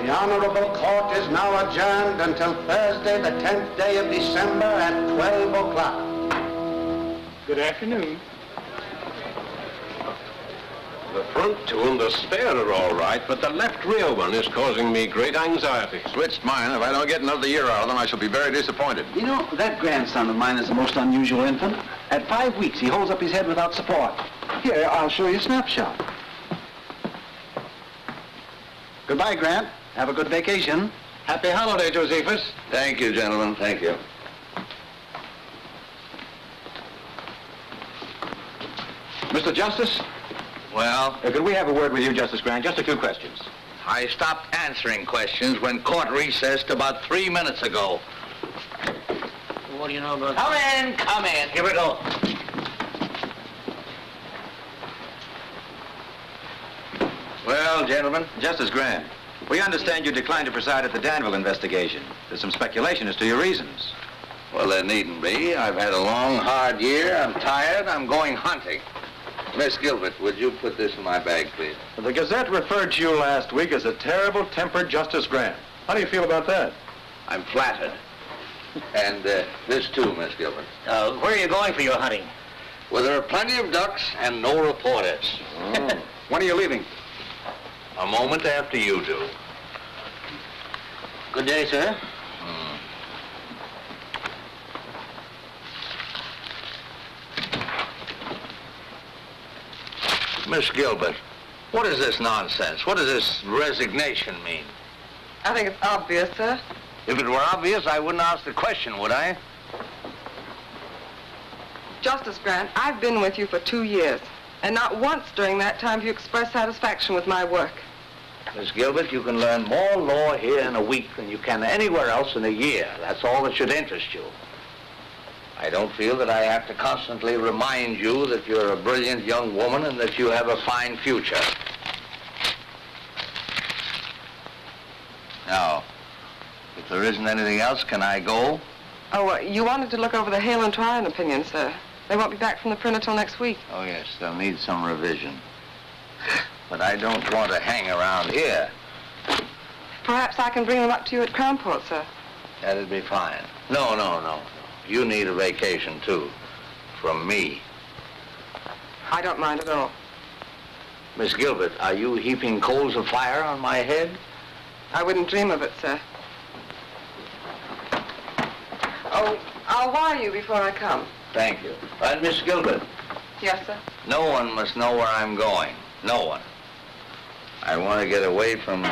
The Honorable Court is now adjourned until Thursday, the 10th day of December at 12 o'clock. Good afternoon. The front two and the spare are all right, but the left rear one is causing me great anxiety. Switched mine. If I don't get another year out of them, I shall be very disappointed. You know, that grandson of mine is a most unusual infant. At 5 weeks, he holds up his head without support. Here, I'll show you a snapshot. Goodbye, Grant. Have a good vacation. Happy holiday, Josephus. Thank you, gentlemen. Thank you. Mr. Justice? Well, Could we have a word with you, Justice Grant? Just a few questions. I stopped answering questions when court recessed about 3 minutes ago. What do you know about Come in, come in. Here we go. Well, gentlemen. Justice Grant, we understand you declined to preside at the Danville investigation. There's some speculation as to your reasons. Well, there needn't be. I've had a long, hard year. I'm tired. I'm going hunting. Miss Gilbert, would you put this in my bag, please? The Gazette referred to you last week as a terrible-tempered Justice Grant. How do you feel about that? I'm flattered. And this too, Miss Gilbert. where are you going for your hunting? Well, there are plenty of ducks and no reporters. When are you leaving? A moment after you do. Good day, sir. Miss Gilbert, what is this nonsense? What does this resignation mean? I think it's obvious, sir. If it were obvious, I wouldn't ask the question, would I? Justice Grant, I've been with you for 2 years, and not once during that time have you expressed satisfaction with my work. Miss Gilbert, you can learn more law here in a week than you can anywhere else in a year. That's all that should interest you. I don't feel that I have to constantly remind you that you're a brilliant young woman and that you have a fine future. Now, if there isn't anything else, can I go? Oh, you wanted to look over the Hale and Tryon opinion, sir. They won't be back from the printer till next week. Oh, yes, they'll need some revision. But I don't want to hang around here. Perhaps I can bring them up to you at Crownport, sir. That'd be fine. No. You need a vacation, too. From me. I don't mind at all. Miss Gilbert, are you heaping coals of fire on my head? I wouldn't dream of it, sir. Oh, I'll wire you before I come. Thank you. And Miss Gilbert, Yes, sir? no one must know where I'm going. No one. I want to get away from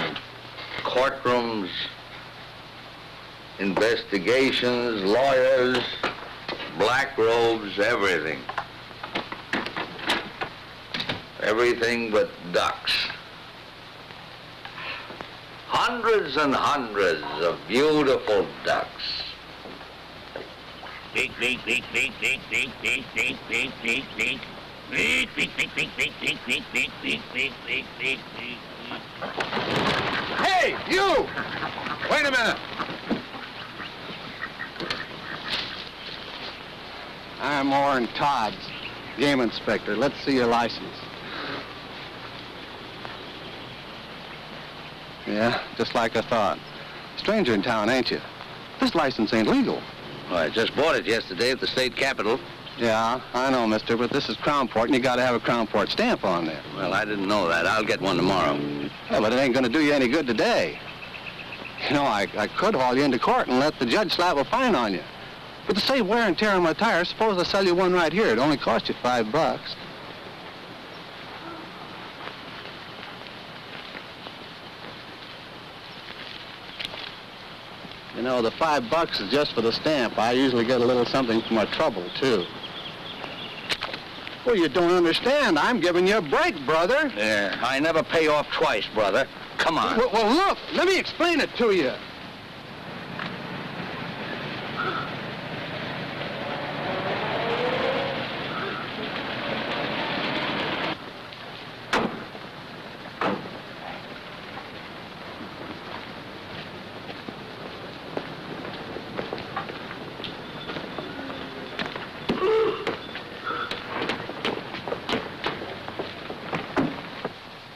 courtrooms, investigations, lawyers, black robes, everything. Everything but ducks. Hundreds and hundreds of beautiful ducks. Beak, beak, beak, beak, beak, beak, beak, beak, beak, beak, beak. Beak, beak, beak, beak, beak, beak, beak, beak, beak, beak, beak, beak, beak. Hey, you! Wait a minute. I'm Orrin Todd, game inspector. Let's see your license. Yeah, just like I thought. Stranger in town, ain't you? This license ain't legal. Well, I just bought it yesterday at the state capitol. Yeah, I know, mister, but this is Crownport, and you gotta have a Crownport stamp on there. Well, I didn't know that. I'll get one tomorrow. Yeah, but it ain't gonna do you any good today. You know, I could haul you into court and let the judge slap a fine on you. But to save wear and tear on my tires, suppose I sell you one right here. It only cost you $5. You know, the $5 is just for the stamp. I usually get a little something for my trouble, too. Well, you don't understand. I'm giving you a break, brother. Yeah, I never pay off twice, brother. Come on. Well, look, let me explain it to you.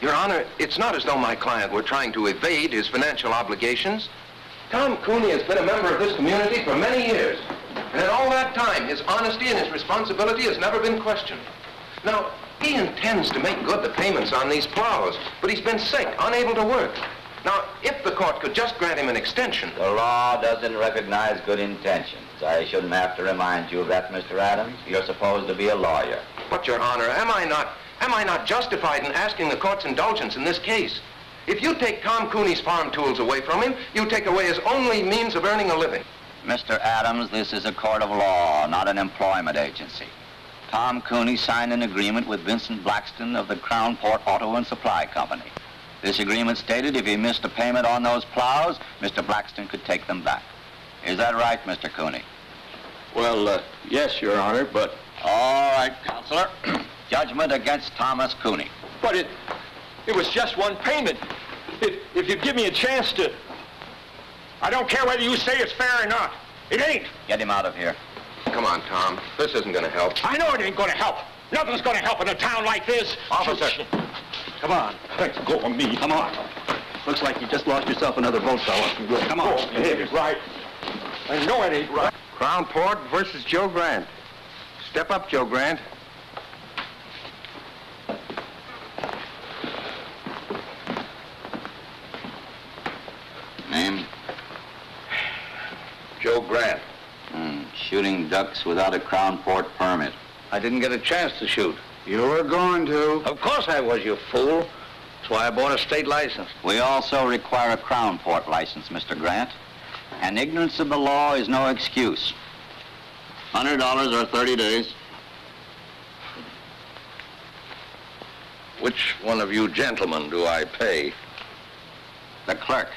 Your Honor, Honor, it's not as though my client were trying to evade his financial obligations. Tom Cooney has been a member of this community for many years. And in all that time, his honesty and his responsibility has never been questioned. Now, he intends to make good the payments on these plows, but he's been sick, unable to work. Now, if the court could just grant him an extension... The law doesn't recognize good intentions. I shouldn't have to remind you of that, Mr. Adams. You're supposed to be a lawyer. But, Your Honor, am I not justified in asking the court's indulgence in this case? If you take Tom Cooney's farm tools away from him, you take away his only means of earning a living. Mr. Adams, this is a court of law, not an employment agency. Tom Cooney signed an agreement with Vincent Blackston of the Crown Port Auto and Supply Company. This agreement stated if he missed a payment on those plows, Mr. Blackston could take them back. Is that right, Mr. Cooney? Well, yes, Your Honor, but... All right, Counselor. Judgment against Thomas Cooney. But it was just one payment. If you give me a chance to... I don't care whether you say it's fair or not. It ain't. Get him out of here. Come on, Tom. This isn't going to help. I know it ain't going to help. Nothing's going to help in a town like this. Officer. Come on. Let go of me. Come on. Looks like you just lost yourself another vote, fella. Come on. It ain't right. I know it ain't right. Crown Port versus Joe Grant. Step up, Joe Grant. Name? Joe Grant. Shooting ducks without a Crown Port permit. I didn't get a chance to shoot. You were going to. Of course I was, you fool. That's why I bought a state license. We also require a Crown Port license, Mr. Grant. And ignorance of the law is no excuse. $100 or 30 days. Which one of you gentlemen do I pay? The clerk.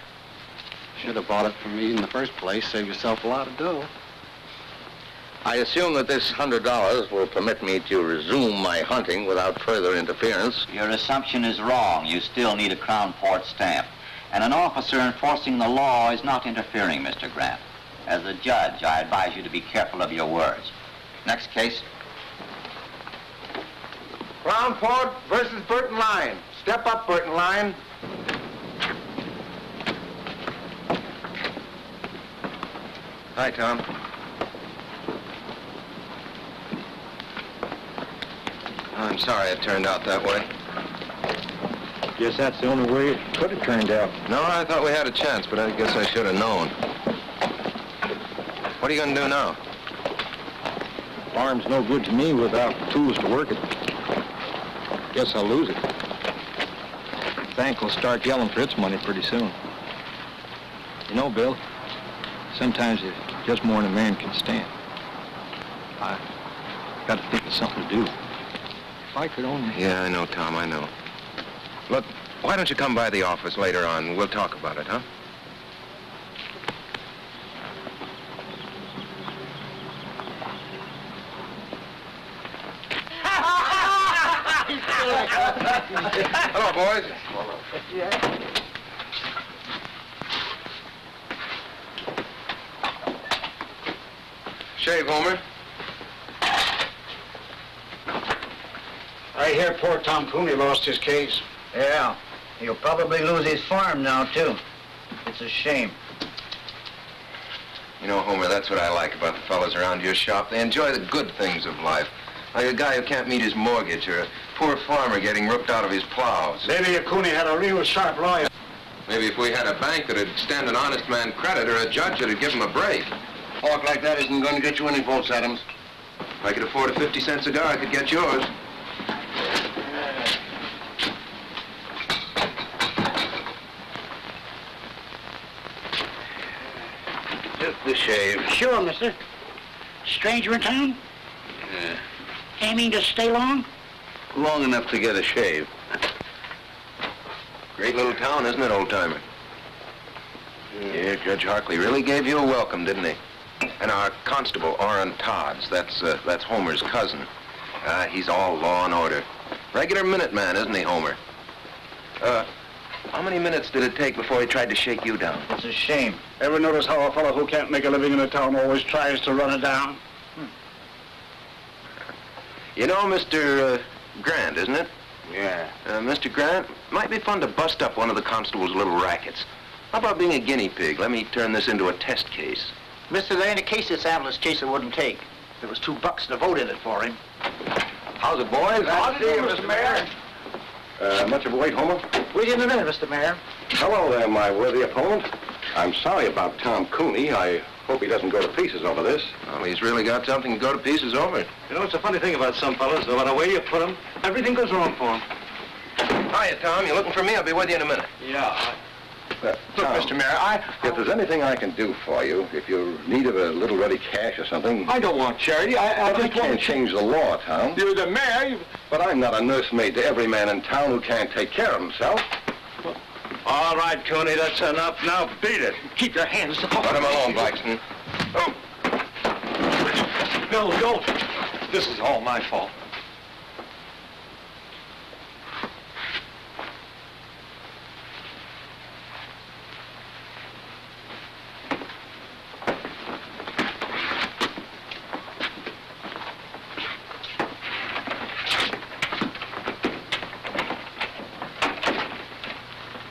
Should have bought it from me in the first place. Save yourself a lot of dough. I assume that this $100 will permit me to resume my hunting without further interference. Your assumption is wrong. You still need a Crown Port stamp. And an officer enforcing the law is not interfering, Mr. Grant. As a judge, I advise you to be careful of your words. Next case. Crown Port versus Burton Line. Step up, Burton Line. Hi, Tom. I'm sorry it turned out that way. Guess that's the only way it could have turned out. No, I thought we had a chance, but I guess I should have known. What are you going to do now? Farm's no good to me without tools to work it. Guess I'll lose it. The bank will start yelling for its money pretty soon. You know, Bill, sometimes it's just more than a man can stand. I got to think of something to do. If I could only... Yeah, I know, Tom, I know. Look, why don't you come by the office later on? We'll talk about it, huh? Hello, boys. Shave, Homer. I hear poor Tom Cooney lost his case. Yeah. He'll probably lose his farm now, too. It's a shame. You know, Homer, that's what I like about the fellas around your shop. They enjoy the good things of life. Like a guy who can't meet his mortgage or a poor farmer getting ripped out of his plows. Maybe if Cooney had a real sharp lawyer. Maybe if we had a bank that'd extend an honest man credit or a judge that'd give him a break. Talk like that isn't going to get you any votes, Adams. If I could afford a 50-cent cigar, I could get yours. Just the shave. Sure, mister. Stranger in town? Yeah. Aiming to stay long? Long enough to get a shave. Great little town, isn't it, old-timer? Yeah, Judge Harkley really gave you a welcome, didn't he? And our constable, Orrin Todds, that's Homer's cousin. He's all law and order. Regular Minuteman, isn't he, Homer? How many minutes did it take before he tried to shake you down? It's a shame. Ever notice how a fellow who can't make a living in a town always tries to run it down? You know Mr. Grant, isn't it? Yeah. Mr. Grant, might be fun to bust up one of the constable's little rackets. How about being a guinea pig? Let me turn this into a test case. Mister, there ain't a case this ambulance chaser wouldn't take. There was $2 to vote in it for him. How's it, boys? How's it going, Mr. Mayor? Much of a wait, Homer? Wait in a minute, Mr. Mayor. Hello there, my worthy opponent. I'm sorry about Tom Cooney. I hope he doesn't go to pieces over this. Well, he's really got something to go to pieces over. You know, it's a funny thing about some fellas. No matter where you put them, everything goes wrong for them. Hiya, Tom. You looking for me? I'll be with you in a minute. Yeah. Look, Mr. Mayor, if there's anything I can do for you, if you're in need of a little ready cash or something... I don't want charity. I just can't change the law, Tom. You're the mayor. But I'm not a nursemaid to every man in town who can't take care of himself. All right, Cooney, that's enough. Now beat it. Keep your hands off. let him alone, Blackston. Oh. No, don't. This is all my fault.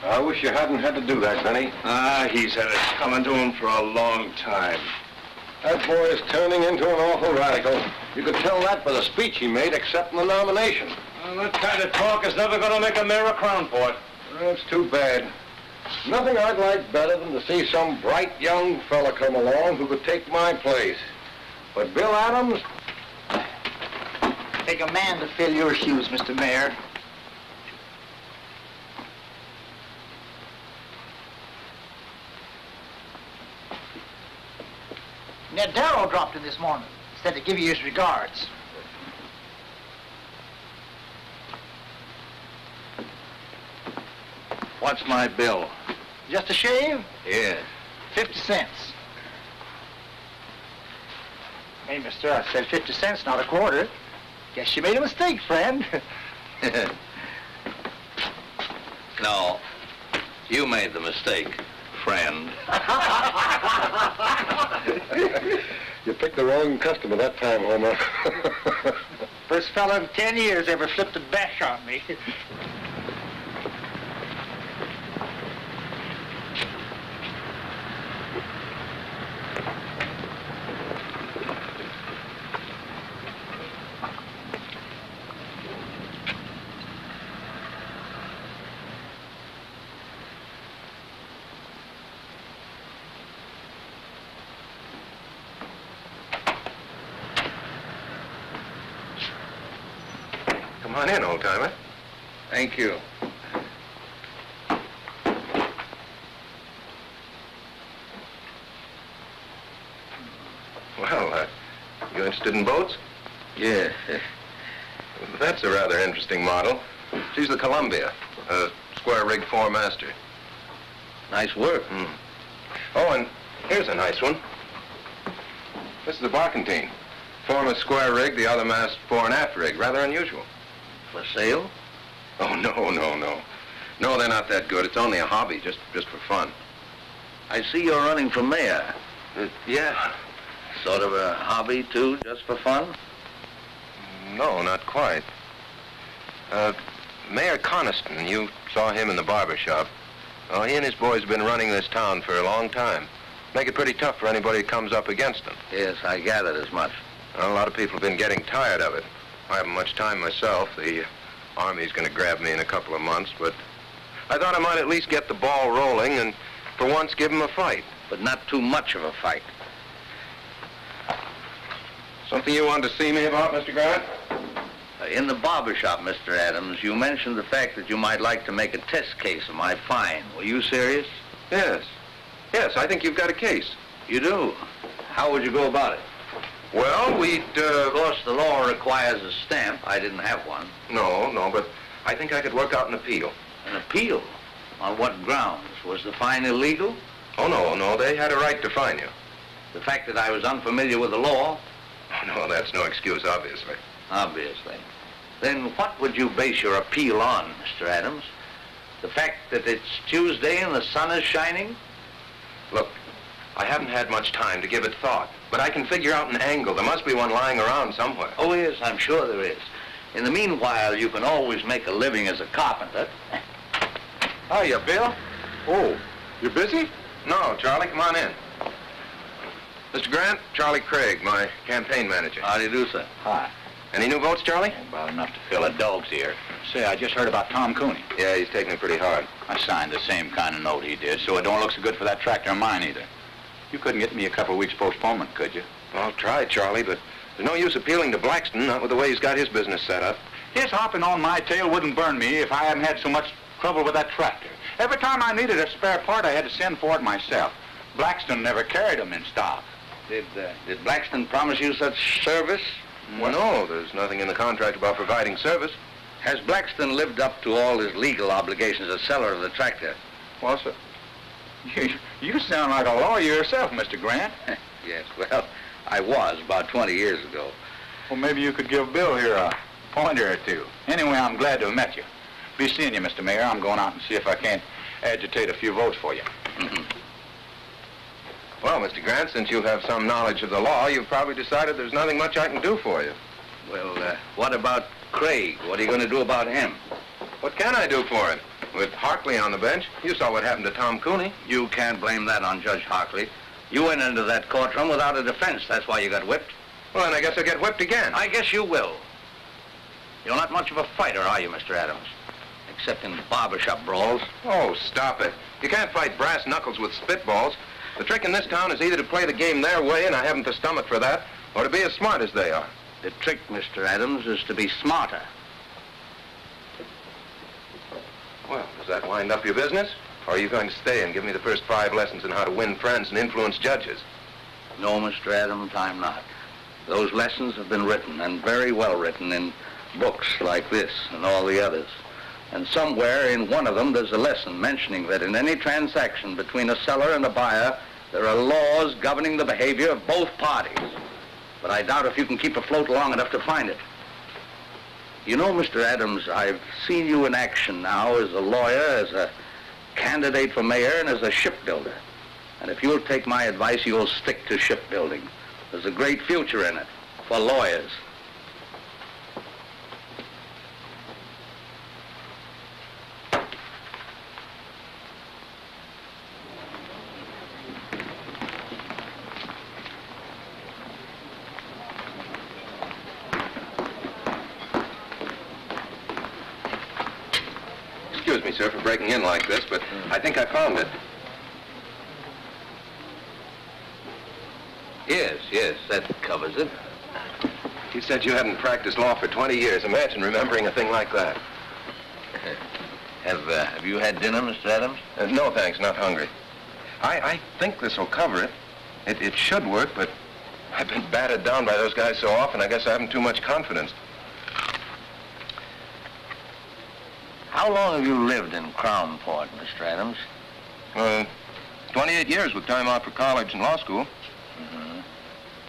I wish you hadn't had to do that, Benny. He's had it coming to him for a long time. That boy is turning into an awful radical. You could tell that by the speech he made accepting the nomination. Well, that kind of talk is never going to make a mayor a crown port. That's too bad. Nothing I'd like better than to see some bright young fella come along who could take my place. But Bill Adams... Take a man to fill your shoes, Mr. Mayor. Ned Darrow dropped in this morning. Said to give you his regards. What's my bill? Just a shave? Yes. 50 cents. Hey, mister, I said 50 cents, not a quarter. Guess you made a mistake, friend. No, you made the mistake, friend. You picked the wrong customer that time, Homer. First fella in 10 years ever flipped a bash on me. Come on in, old-timer. Thank you. Well, you interested in boats? Yes. That's a rather interesting model. She's the Columbia, a square-rig four-master. Nice work. Oh, and here's a nice one. This is a barkentine. Form a square rig, the other mast fore and aft rig. Rather unusual. For sale? Oh, no. No, they're not that good. It's only a hobby, just for fun. I see you're running for mayor. Yeah. Sort of a hobby, too, just for fun? No, not quite. Mayor Coniston, you saw him in the barber shop. Oh, he and his boys have been running this town for a long time. Make it pretty tough for anybody who comes up against them. Yes, I gathered as much. Well, a lot of people have been getting tired of it. I haven't much time myself. The Army's going to grab me in a couple of months, but I thought I might at least get the ball rolling and for once give them a fight. But not too much of a fight. Something you wanted to see me about, Mr. Grant? In the barber shop, Mr. Adams, you mentioned the fact that you might like to make a test case of my fine. Were you serious? Yes. Yes, I think you've got a case. You do? How would you go about it? Well, we'd, Of course, the law requires a stamp. I didn't have one. No, but I think I could work out an appeal. An appeal? On what grounds? Was the fine illegal? Oh, no, they had a right to fine you. The fact that I was unfamiliar with the law? Oh, no, that's no excuse, obviously. Obviously. Then what would you base your appeal on, Mr. Adams? The fact that it's Tuesday and the sun is shining? Look, I haven't had much time to give it thought, but I can figure out an angle. There must be one lying around somewhere. Oh, yes, I'm sure there is. In the meanwhile, you can always make a living as a carpenter. Hiya, Bill. Oh, you busy? No, Charlie, come on in. Mr. Grant, Charlie Craig, my campaign manager. How do you do, sir? Hi. Any new votes, Charlie? About enough to fill a dog's ear. Say, I just heard about Tom Cooney. Yeah, he's taking it pretty hard. I signed the same kind of note he did, so it don't look so good for that tractor of mine either. You couldn't get me a couple of weeks postponement, could you? Well, I'll try, Charlie, but there's no use appealing to Blackston, not with the way he's got his business set up. His hopping on my tail wouldn't burn me if I hadn't had so much trouble with that tractor. Every time I needed a spare part, I had to send for it myself. Blackston never carried them in stock. Did Blackston promise you such service? Well, no, there's nothing in the contract about providing service. Has Blackston lived up to all his legal obligations as seller of the tractor? Well, sir, you sound like a lawyer yourself, Mr. Grant. Yes, well, I was about 20 years ago. Well, maybe you could give Bill here a pointer or two. Anyway, I'm glad to have met you. Be seeing you, Mr. Mayor. I'm going out and see if I can't agitate a few votes for you. Well, Mr. Grant, since you have some knowledge of the law, you've probably decided there's nothing much I can do for you. Well, what about Craig? What are you going to do about him? What can I do for him? With Harkley on the bench, you saw what happened to Tom Cooney. You can't blame that on Judge Harkley. You went into that courtroom without a defense. That's why you got whipped. Well, then I guess I'll get whipped again. I guess you will. You're not much of a fighter, are you, Mr. Adams? Except in barbershop brawls. Oh, stop it. You can't fight brass knuckles with spitballs. The trick in this town is either to play the game their way, and I haven't the stomach for that, or to be as smart as they are. The trick, Mr. Adams, is to be smarter. Well, does that wind up your business? Or are you going to stay and give me the first 5 lessons on how to win friends and influence judges? No, Mr. Adams, I'm not. Those lessons have been written, and very well written, in books like this and all the others. And somewhere in one of them there's a lesson mentioning that in any transaction between a seller and a buyer, there are laws governing the behavior of both parties. But I doubt if you can keep afloat long enough to find it. You know, Mr. Adams, I've seen you in action now as a lawyer, as a candidate for mayor, and as a shipbuilder. And if you'll take my advice, you'll stick to shipbuilding. There's a great future in it for lawyers. Excuse me, sir, for breaking in like this, but I think I found it. Yes, that covers it. You said you hadn't practiced law for 20 years. Imagine remembering a thing like that. Have you had dinner, Mr. Adams? No, thanks, not hungry. I think this will cover it. It should work, but I've been battered down by those guys so often, I guess I haven't too much confidence. How long have you lived in Crownport, Mr. Adams? 28 years with time out for college and law school.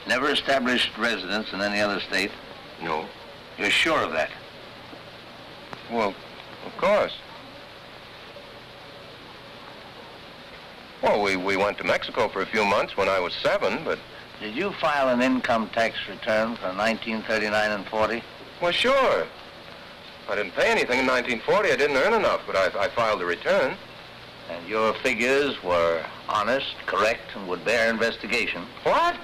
Never established residence in any other state? No. You're sure of that? Well, of course. Well, we went to Mexico for a few months when I was 7, but... Did you file an income tax return for 1939 and 40? Well, sure. I didn't pay anything in 1940. I didn't earn enough, but I filed a return. And your figures were honest, correct, and would bear investigation? What?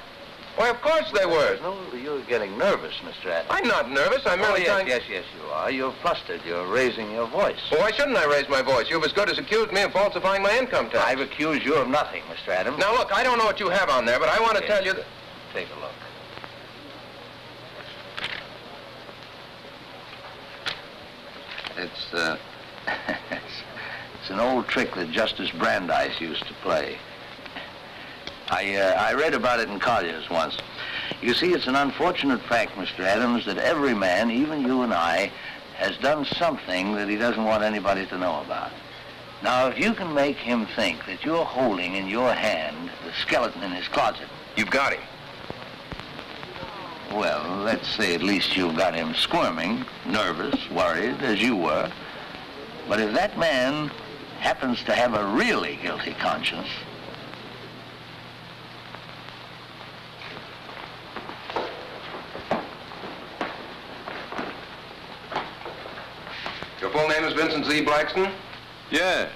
Why, of course they were. No, you're getting nervous, Mr. Adams. I'm not nervous. I'm merely trying... Yes, you are. You're flustered. You're raising your voice. Well, why shouldn't I raise my voice? You've as good as accused me of falsifying my income tax. I've accused you of nothing, Mr. Adams. Now, look, I don't know what you have on there, but I want to tell you that... Take a look. It's it's an old trick that Justice Brandeis used to play. I read about it in Collier's once. You see, it's an unfortunate fact, Mr. Adams, that every man, even you and I, has done something that he doesn't want anybody to know about. Now, if you can make him think that you're holding in your hand the skeleton in his closet... You've got him. Well, let's say at least you've got him squirming, nervous, worried, as you were. But if that man happens to have a really guilty conscience... is Vincent Z. Blackston? Yeah.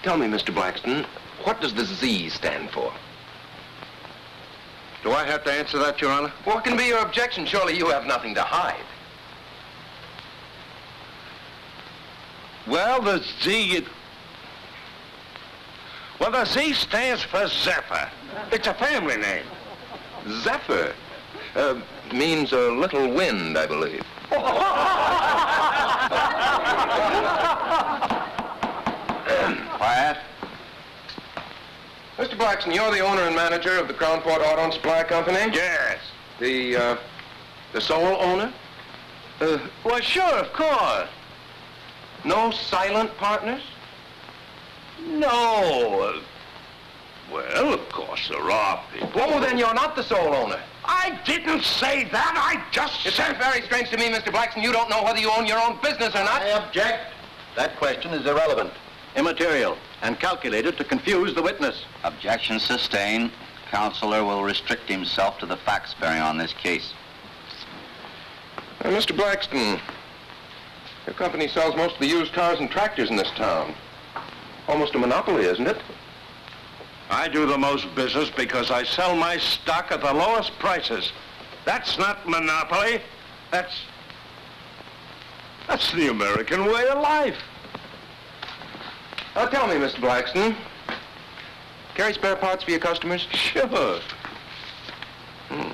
Tell me, Mr. Blackston, what does the Z stand for? Do I have to answer that, Your Honor? What can be your objection? Surely you have nothing to hide. Well, the Z stands for Zephyr. It's a family name. Zephyr means a little wind, I believe. Quiet. Mr. Blackston, you're the owner and manager of the Crownport Auto and Supply Company? Yes. The sole owner? Well, sure, of course. No silent partners? No. Well, of course there are people. Oh, then you're not the sole owner. I didn't say that. I just It said... seems very strange to me, Mr. Blackston. You don't know whether you own your own business or not. I object. That question is irrelevant, immaterial, and calculated to confuse the witness. Objection sustained. Counselor will restrict himself to the facts bearing on this case. Mr. Blackston, your company sells most of the used cars and tractors in this town. Almost a monopoly, isn't it? I do the most business because I sell my stock at the lowest prices. That's not monopoly. That's the American way of life. Now tell me, Mr. Blackston, carry spare parts for your customers? Sure. Do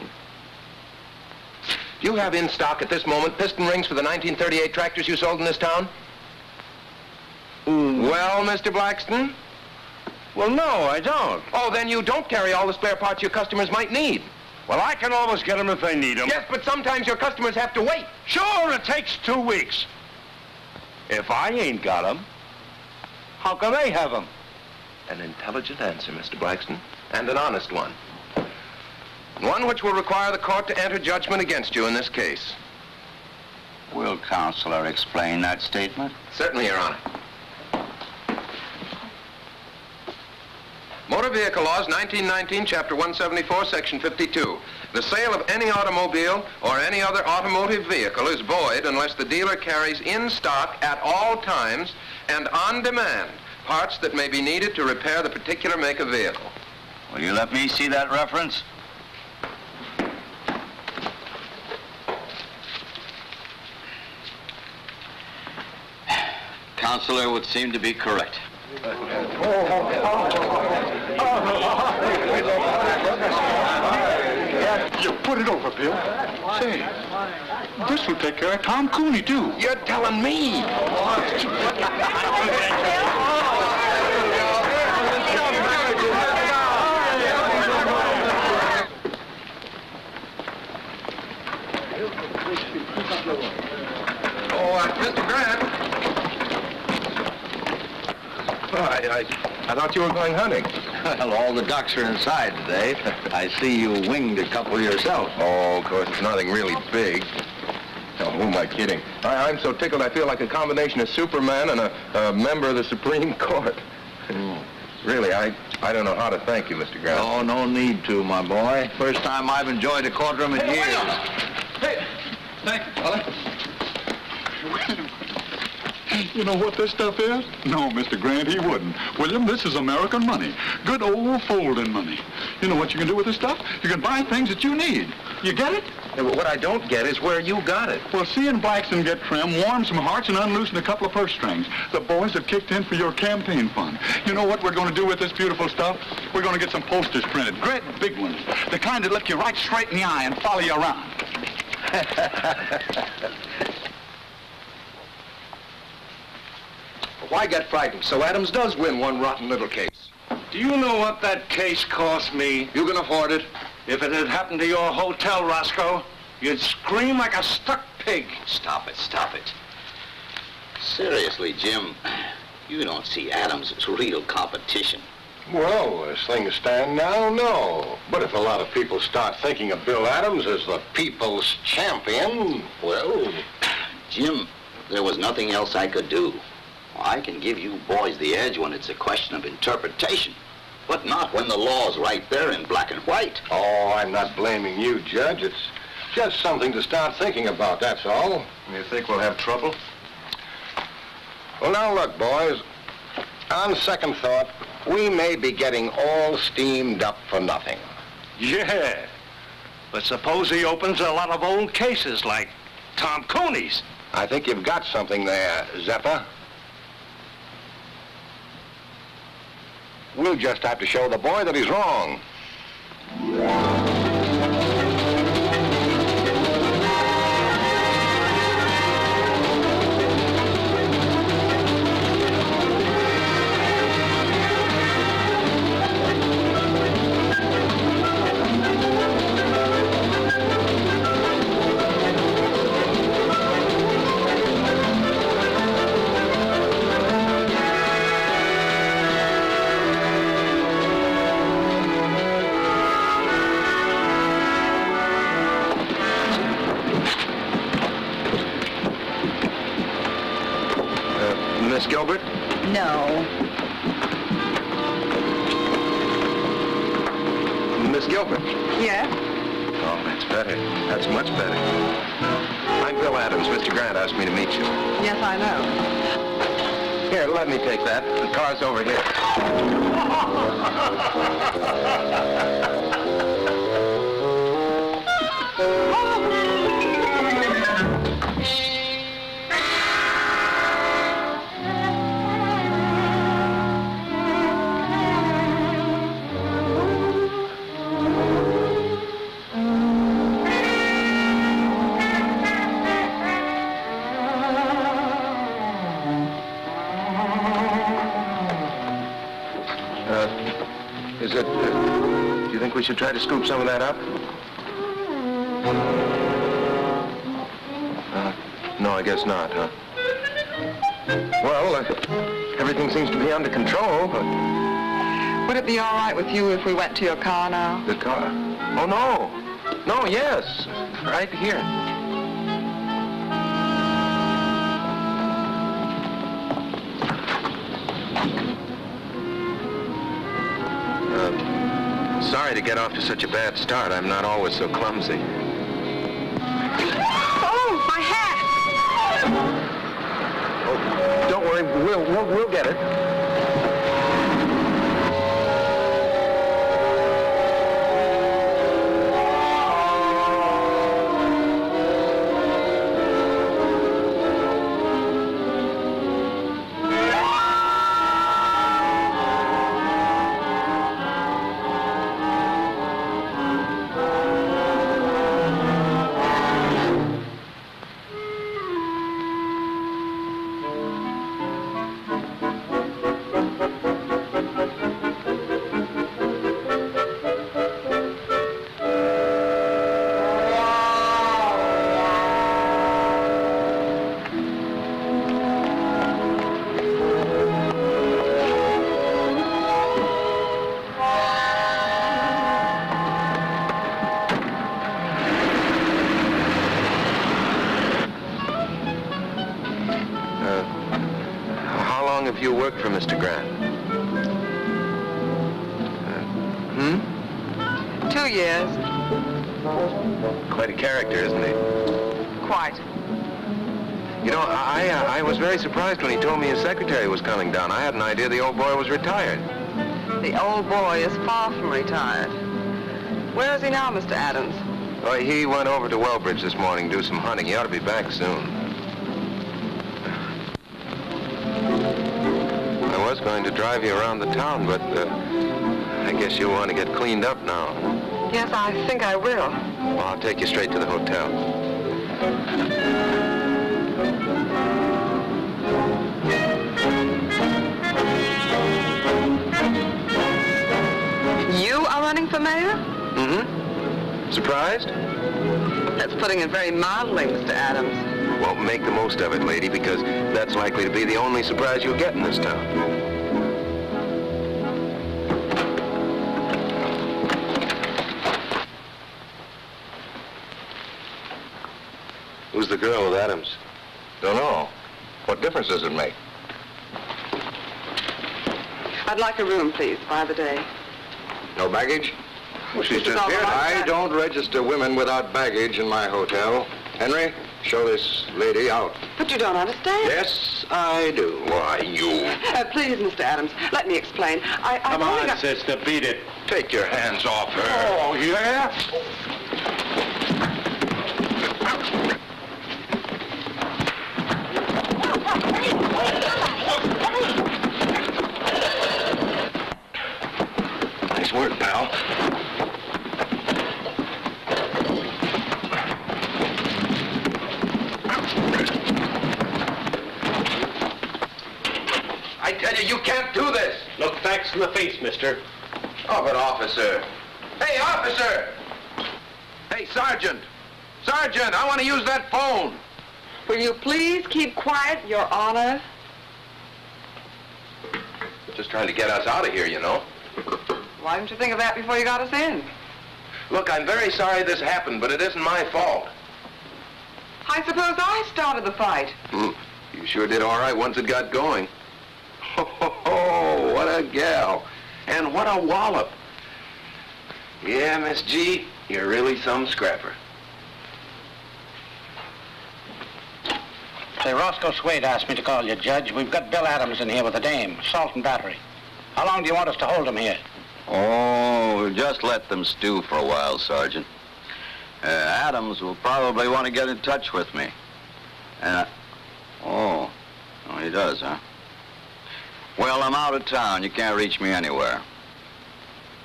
you have in stock at this moment piston rings for the 1938 tractors you sold in this town? Well, Mr. Blackston? Well, no, I don't. Oh, then you don't carry all the spare parts your customers might need. Well, I can always get them if they need them. Yes, but sometimes your customers have to wait. Sure, it takes 2 weeks. If I ain't got them, how can they have them? An intelligent answer, Mr. Blackston, and an honest one. One which will require the court to enter judgment against you in this case. Will Counselor explain that statement? Certainly, Your Honor. Motor Vehicle Laws, 1919, Chapter 174, Section 52. The sale of any automobile or any other automotive vehicle is void unless the dealer carries in stock at all times and on demand parts that may be needed to repair the particular make of vehicle. Will you let me see that reference? Counselor would seem to be correct. You put it over, Bill. Say, this will take care of Tom Cooney, too. You're telling me. Mr. Grant. I thought you were going hunting. Well, all the ducks are inside today. I see you winged a couple yourself. Oh, of course, it's nothing really big. Oh, who am I kidding? I'm so tickled I feel like a combination of Superman and a member of the Supreme Court. Really, I don't know how to thank you, Mr. Grant. Oh, no need to, my boy. First time I've enjoyed a courtroom in years. Hey, thank you, fella. You know what this stuff is? No, Mr. Grant, he wouldn't. William, this is American money. Good old folding money. You know what you can do with this stuff? You can buy things that you need. You get it? Yeah, but what I don't get is where you got it. Well, seeing Blackston get trim, warm some hearts, and unloosen a couple of purse strings. The boys have kicked in for your campaign fund. You know what we're going to do with this beautiful stuff? We're going to get some posters printed, great big ones. The kind that look you right straight in the eye and follow you around. Why get frightened? So Adams does win one rotten little case. Do you know what that case cost me? You can afford it. If it had happened to your hotel, Roscoe, you'd scream like a stuck pig. Stop it. Seriously, Jim, you don't see Adams as real competition. Well, as things stand now, no. But if a lot of people start thinking of Bill Adams as the people's champion, well... Jim, there was nothing else I could do. I can give you boys the edge when it's a question of interpretation, but not when the law's right there in black and white. Oh, I'm not blaming you, Judge. It's just something to start thinking about, that's all. You think we'll have trouble? Well, now look, boys. On second thought, we may be getting all steamed up for nothing. Yeah. But suppose he opens a lot of old cases like Tom Cooney's. I think you've got something there, Zeppa. We'll just have to show the boy that he's wrong. Miss Gilbert? No. Miss Gilbert? Yes? Oh, that's better. That's much better. I'm Bill Adams. Mr. Grant asked me to meet you. Yes, I know. Here, let me take that. The car's over here. Do you think we should try to scoop some of that up? No, I guess not, huh? Well, everything seems to be under control, but... Would it be all right with you if we went to your car now? The car? Oh, no. No, yes. Right here. Sorry to get off to such a bad start. I'm not always so clumsy. Oh, my hat! Oh, don't worry. We'll get it. Have you worked for Mr. Grant? 2 years. Quite a character, isn't he? Quite. You know, I was very surprised when he told me his secretary was coming down. I had an idea the old boy was retired. The old boy is far from retired. Where is he now, Mr. Adams? Oh, he went over to Wellbridge this morning to do some hunting. He ought to be back soon. I was going to drive you around the town, but I guess you want to get cleaned up now. Yes, I think I will. Well, I'll take you straight to the hotel. You are running for mayor? Mm-hmm. Surprised? That's putting it very mildly, Mr. Adams. Well, make the most of it, lady, because that's likely to be the only surprise you'll get in this town. Who's the girl with Adams? Don't know. What difference does it make? I'd like a room, please, by the day. No baggage? Well, she's This is just all here. right. I don't register women without baggage in my hotel. Henry, show this lady out. But you don't understand. Yes, I do. Why, you... Please, Mr. Adams, let me explain. Come on, sister, beat it. Take your hands off her. Oh, yeah? Nice work, pal. I tell you, you can't do this. Look facts in the face, mister. Oh, but officer. Hey, officer! Hey, Sergeant! Sergeant, I want to use that phone. Will you please keep quiet, Your Honor? Just trying to get us out of here, you know. Why didn't you think of that before you got us in? Look, I'm very sorry this happened, but it isn't my fault. I suppose I started the fight. You sure did all right once it got going. Oh, what a gal. And what a wallop. Yeah, Miss G, you're really some scrapper. Say, Roscoe Swade asked me to call you, Judge. We've got Bill Adams in here with a dame, assault and battery. How long do you want us to hold him here? Oh, just let them stew for a while, Sergeant. Adams will probably want to get in touch with me. Oh, he does, huh? Well, I'm out of town. You can't reach me anywhere.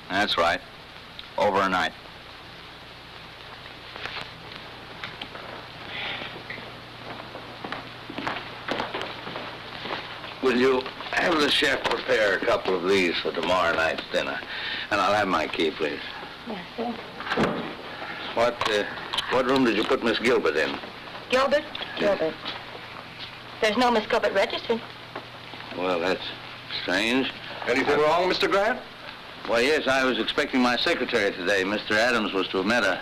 That's right. Overnight. Will you have the chef prepare a couple of these for tomorrow night's dinner? And I'll have my key, please. Yes, sir. What room did you put Miss Gilbert in? Gilbert? Gilbert. There's no Miss Gilbert registered. Well, that's strange. Anything wrong, Mr. Grant? Why, yes, I was expecting my secretary today. Mr. Adams was to have met her.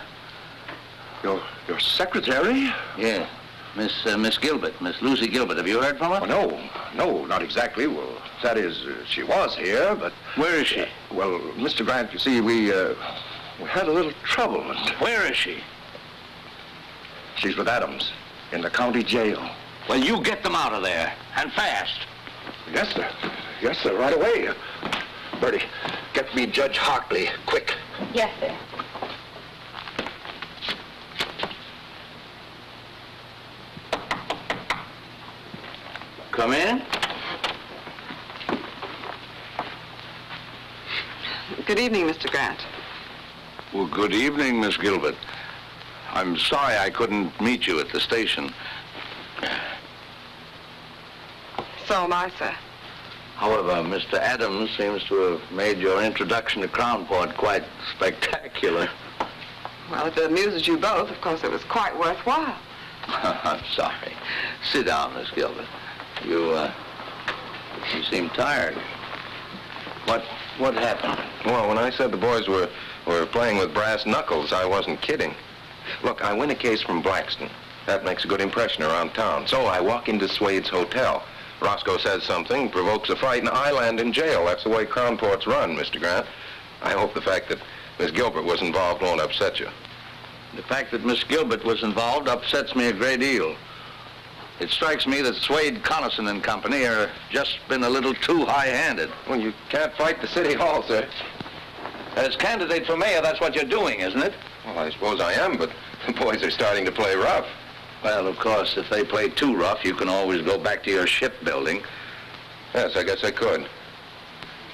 Your secretary? Yeah. Miss Gilbert, Miss Lucy Gilbert. Have you heard from her? No, not exactly. Well, that is, she was here, but... Where is she? Well, Mr. Grant, you see, we had a little trouble. Where is she? She's with Adams in the county jail. Well, you get them out of there, and fast. Yes, sir. Yes, sir, right away. Bertie, get me Judge Hartley, quick. Yes, sir. Come in. Good evening, Mr. Grant. Well, good evening, Miss Gilbert. I'm sorry I couldn't meet you at the station. So am I, sir. However, Mr. Adams seems to have made your introduction to Crownport quite spectacular. Well, if it amuses you both, of course it was quite worthwhile. I'm sorry. Sit down, Miss Gilbert. You seem tired. What happened? Well, when I said the boys were playing with brass knuckles, I wasn't kidding. Look, I win a case from Blackston. That makes a good impression around town. So I walk into Swade's hotel. Roscoe says something, provokes a fight, and I land in jail. That's the way Crownport's run, Mr. Grant. I hope the fact that Miss Gilbert was involved won't upset you. The fact that Miss Gilbert was involved upsets me a great deal. It strikes me that Swade, Connaughton and Company are just been a little too high-handed. Well, you can't fight the city hall, sir. As candidate for mayor, that's what you're doing, isn't it? Well, I suppose I am, but the boys are starting to play rough. Well, of course, if they play too rough, you can always go back to your shipbuilding. Yes, I guess I could.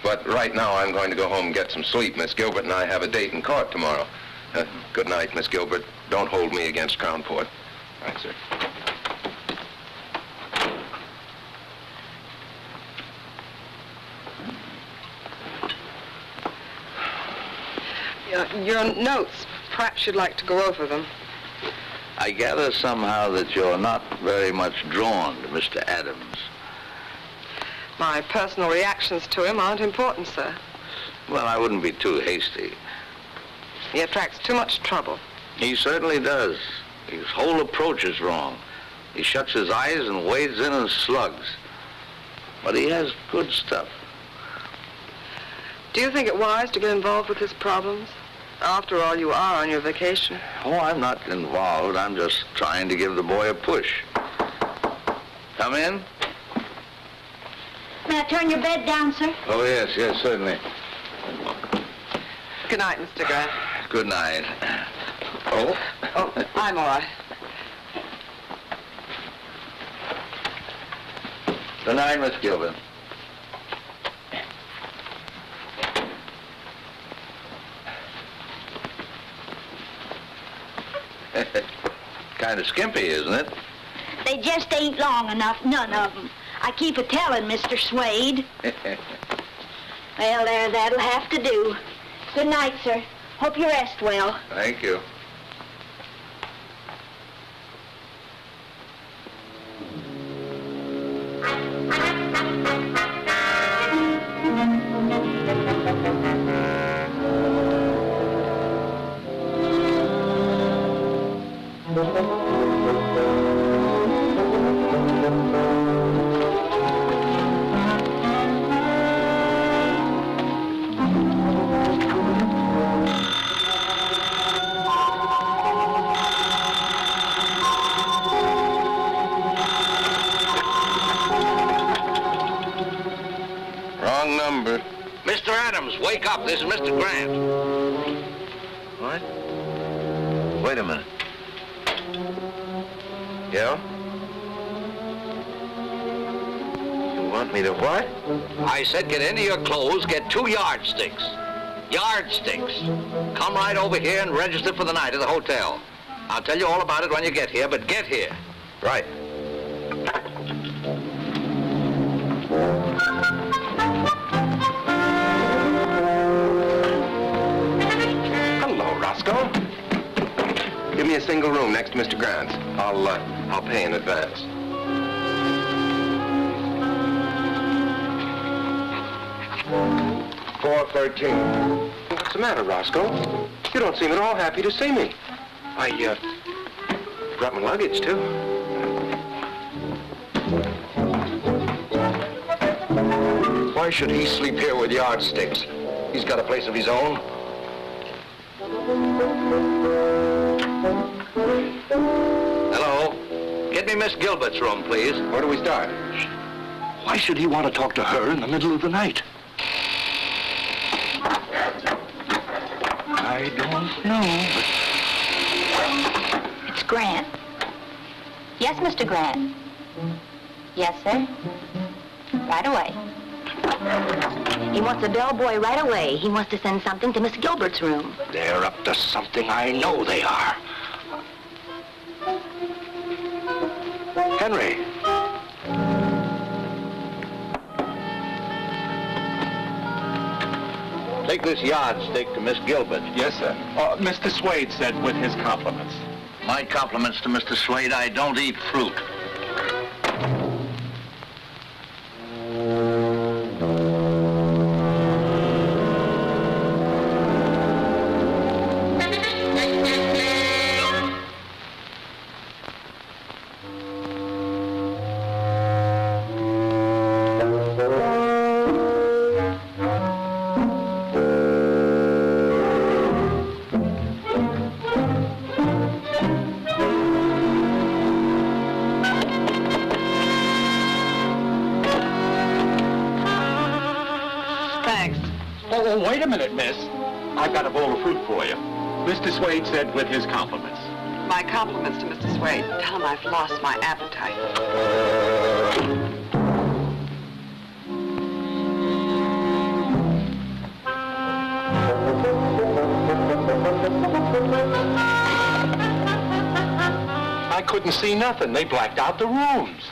But right now, I'm going to go home and get some sleep. Miss Gilbert and I have a date in court tomorrow. Good night, Miss Gilbert. Don't hold me against Crownport. All right, sir. Your notes, perhaps you'd like to go over them. I gather somehow that you're not very much drawn to Mr. Adams. My personal reactions to him aren't important, sir. Well, I wouldn't be too hasty. He attracts too much trouble. He certainly does. His whole approach is wrong. He shuts his eyes and wades in and slugs. But he has good stuff. Do you think it wise to get involved with his problems? After all, you are on your vacation. Oh, I'm not involved. I'm just trying to give the boy a push. Come in. May I turn your bed down, sir? Oh, yes, certainly. Good night, Mr. Grant. Good night. Oh? Oh, I'm all right. Good night, Miss Gilbert. Kind of skimpy, isn't it? They just ain't long enough, none of them. I keep a-telling Mr. Swade. Well, there, that'll have to do. Good night, sir. Hope you rest well. Thank you. Wrong number. Mr. Adams, wake up. This is Mr. Grant. What? Wait a minute. Yeah? You want me to what? I said get into your clothes, get 2 yardsticks. Yardsticks. Come right over here and register for the night at the hotel. I'll tell you all about it when you get here, but get here. Right. Hello, Roscoe. Give me a single room next to Mr. Grant's. I'll pay in advance. $413. What's the matter, Roscoe? You don't seem at all happy to see me. I brought my luggage, too. Why should he sleep here with yardsticks? He's got a place of his own. Hello? Get me Miss Gilbert's room, please. Where do we start? Why should he want to talk to her in the middle of the night? I don't know, but... It's Grant. Yes, Mr. Grant. Yes, sir. Right away. He wants a bellboy right away. He wants to send something to Miss Gilbert's room. They're up to something. I know they are. Henry. Take this yardstick to Miss Gilbert. Yes, sir. Mr. Swade said with his compliments. My compliments to Mr. Swade. I don't eat fruit. Oh, wait a minute, miss. I've got a bowl of fruit for you. Mr. Swade said with his compliments. My compliments to Mr. Swade. Tell him I've lost my appetite. I couldn't see nothing. They blacked out the rooms.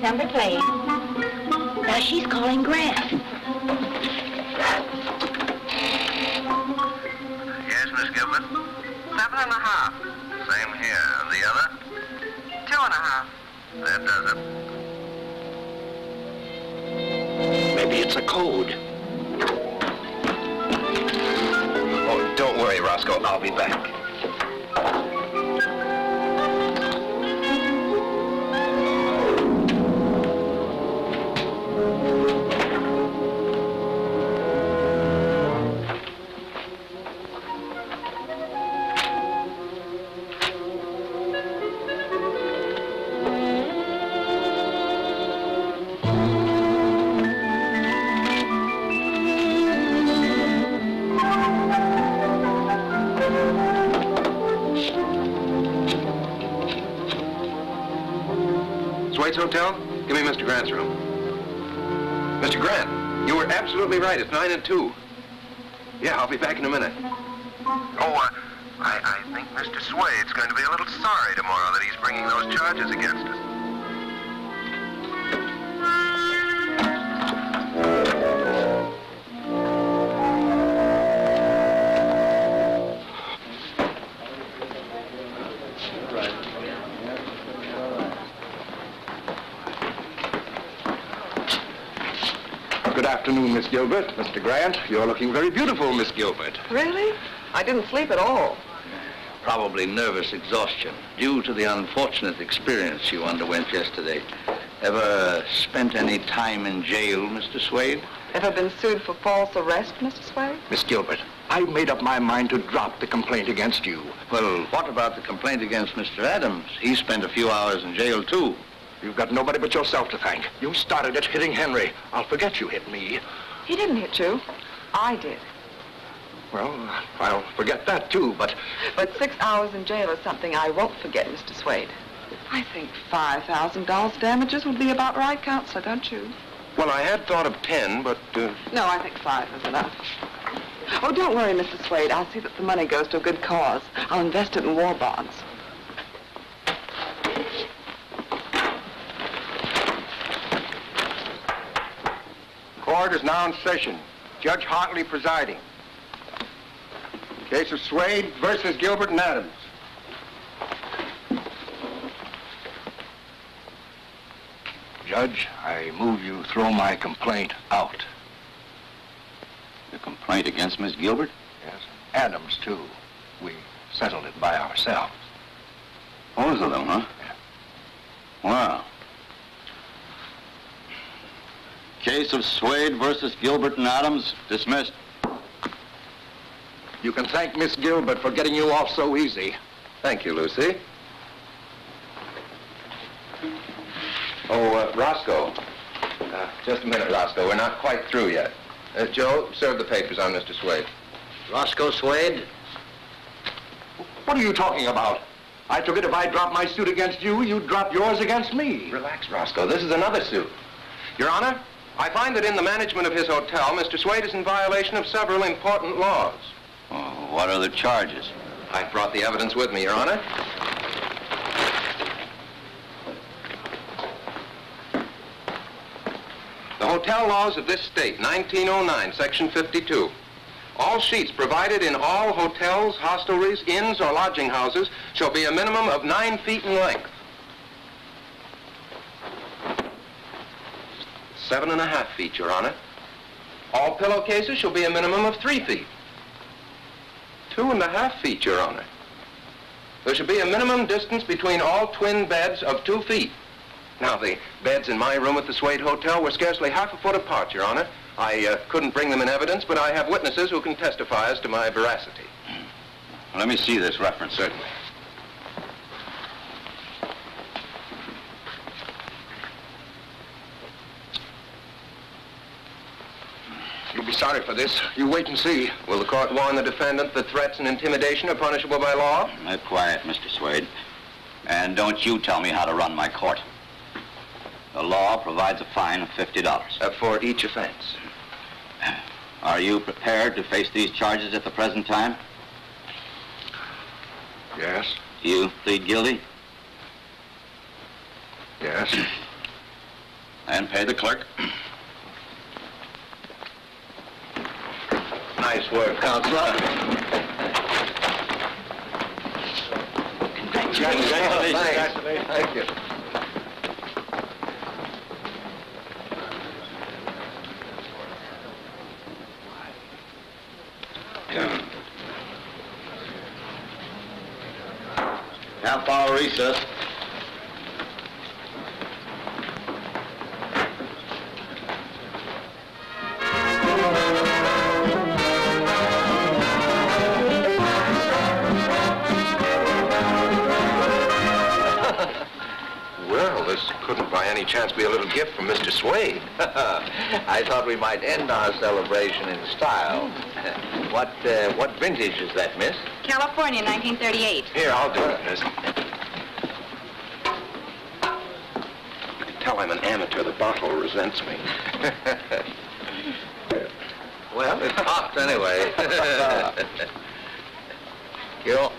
Number 3. Now she's calling Grant. Yes, Miss Gilbert? 7.5. Same here. And the other? 2.5. That does it. Maybe it's a code. Oh, don't worry, Roscoe. I'll be back. Wade's hotel? Give me Mr. Grant's room. Mr. Grant, you were absolutely right. It's 9 and 2. Yeah, I'll be back in a minute. Oh, I think Mr. Swade's going to be a little sorry tomorrow that he's bringing those charges against us. Good afternoon, Miss Gilbert. Mr. Grant, you're looking very beautiful, Miss Gilbert. Really? I didn't sleep at all. Probably nervous exhaustion due to the unfortunate experience you underwent yesterday. Ever spent any time in jail, Mr. Swade? Ever been sued for false arrest, Mr. Swade? Miss Gilbert, I've made up my mind to drop the complaint against you. Well, what about the complaint against Mr. Adams? He spent a few hours in jail, too. You've got nobody but yourself to thank. You started it hitting Henry. I'll forget you hit me. He didn't hit you. I did. Well, I'll forget that, too, but... But 6 hours in jail is something I won't forget, Mr. Swade. I think $5,000 damages would be about right, Counselor, don't you? Well, I had thought of 10, but... No, I think 5 is enough. Oh, don't worry, Mr. Swade. I'll see that the money goes to a good cause. I'll invest it in war bonds. Court is now in session. Judge Hartley presiding. Case of Swade versus Gilbert and Adams. Judge, I move you throw my complaint out. The complaint against Miss Gilbert? Yes. Adams, too. We settled it by ourselves. Both of them, huh? Yeah. Wow. Case of Swade versus Gilbert and Adams, dismissed. You can thank Miss Gilbert for getting you off so easy. Thank you, Lucy. Oh, Roscoe. Just a minute, Roscoe. We're not quite through yet. Joe, serve the papers on Mr. Swade. Roscoe Swade? What are you talking about? I took it if I dropped my suit against you, you'd drop yours against me. Relax, Roscoe. This is another suit. Your Honor, I find that in the management of his hotel, Mr. Swade is in violation of several important laws. Oh, what are the charges? I've brought the evidence with me, Your Honor. The hotel laws of this state, 1909, Section 52. All sheets provided in all hotels, hostelries, inns, or lodging houses shall be a minimum of 9 feet in length. 7.5 feet, Your Honor. All pillowcases shall be a minimum of 3 feet. 2.5 feet, Your Honor. There should be a minimum distance between all twin beds of 2 feet. Now, the beds in my room at the Swade Hotel were scarcely half a foot apart, Your Honor. I couldn't bring them in evidence, but I have witnesses who can testify as to my veracity. Let me see this reference. Certainly. You'll be sorry for this. You wait and see. Will the court warn the defendant that threats and intimidation are punishable by law? Quiet, Mr. Swade. And don't you tell me how to run my court. The law provides a fine of $50. For each offense. Are you prepared to face these charges at the present time? Yes. You plead guilty? Yes. And pay the clerk. Nice work, Counselor. Congratulations. Congratulations. Thank you. Half-hour recess. Well, this couldn't by any chance be a little gift from Mr. Swade. I thought we might end our celebration in style. What vintage is that, miss? California, 1938. Here, I'll do it, miss. tell I'm an amateur. The bottle resents me. Well, it popped anyway. You.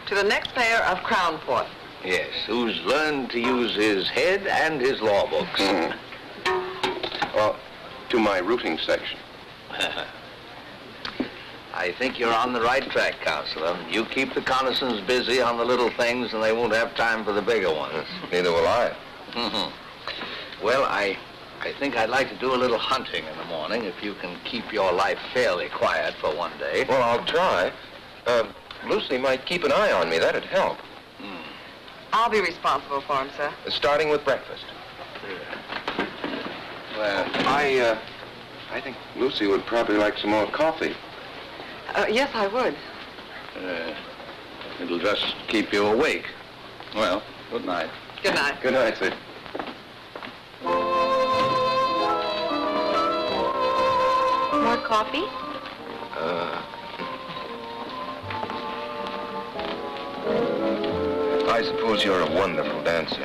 To the next mayor of Crown Port. Yes, who's learned to use his head and his law books. Well, to my routing section. I think you're on the right track, Counselor. You keep the Connisons busy on the little things, and they won't have time for the bigger ones. Neither will I. Well, I think I'd like to do a little hunting in the morning, if you can keep your life fairly quiet for one day. Well, I'll try. Lucy might keep an eye on me. That'd help. I'll be responsible for him, sir. Starting with breakfast. Well, I think Lucy would probably like some more coffee. Yes, I would. It'll just keep you awake. Well, good night. Good night. Good night, sir. More coffee? I suppose you're a wonderful dancer.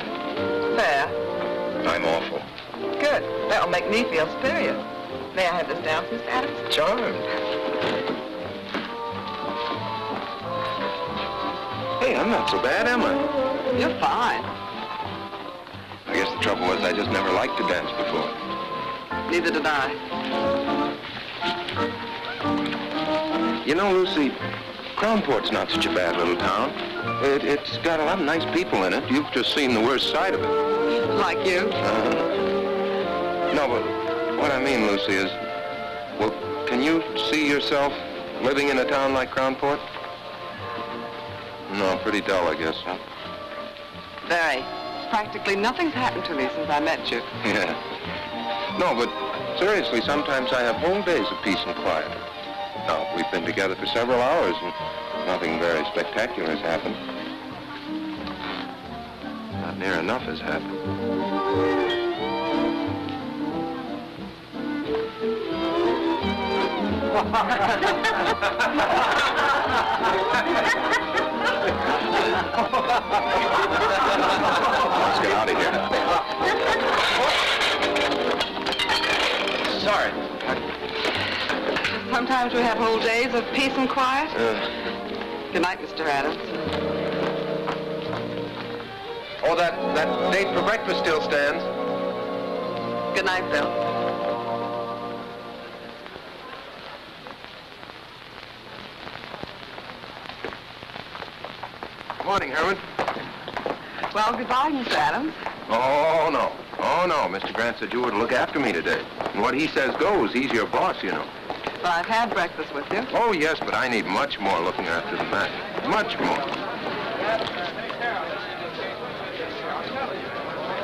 Fair. I'm awful. Good. That'll make me feel superior. May I have this dance, Mr. Adams? Charmed. Hey, I'm not so bad, am I? You're fine. I guess the trouble was I just never liked to dance before. Neither did I. You know, Lucy, Crown Port's not such a bad little town. It's got a lot of nice people in it. You've just seen the worst side of it. Like you? No, but what I mean, Lucy, is, well, can you see yourself living in a town like Crown Port? No, pretty dull, I guess, huh? Very. Practically nothing's happened to me since I met you. Yeah. No, but seriously, sometimes I have whole days of peace and quiet. Now, we've been together for several hours, and nothing very spectacular has happened. Not near enough has happened. Let's get out of here. Sorry. Sometimes we have whole days of peace and quiet. Good night, Mr. Adams. Oh, that date for breakfast still stands. Good night, Bill. Morning, Herman. Well, goodbye, Mr. Adams. Oh, no. Oh, no. Mr. Grant said you were to look after me today. And what he says goes. He's your boss, you know. Well, I've had breakfast with you. Oh, yes, but I need much more looking after than that. Much more.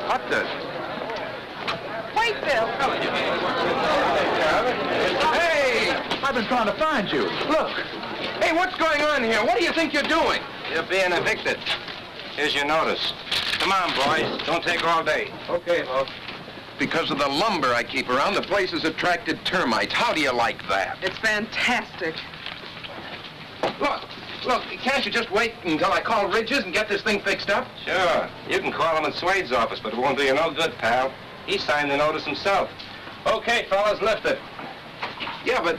What the? Wait, Bill. Hey! I've been trying to find you. Look. Hey, what's going on here? What do you think you're doing? You're being evicted. Here's your notice. Come on, boys. Don't take all day. Okay, boss. Because of the lumber I keep around, the place has attracted termites. How do you like that? It's fantastic. Look, can't you just wait until I call Ridges and get this thing fixed up? Sure. You can call him in Swade's office, but it won't do you no good, pal. He signed the notice himself. Okay, fellas, lift it. Yeah, but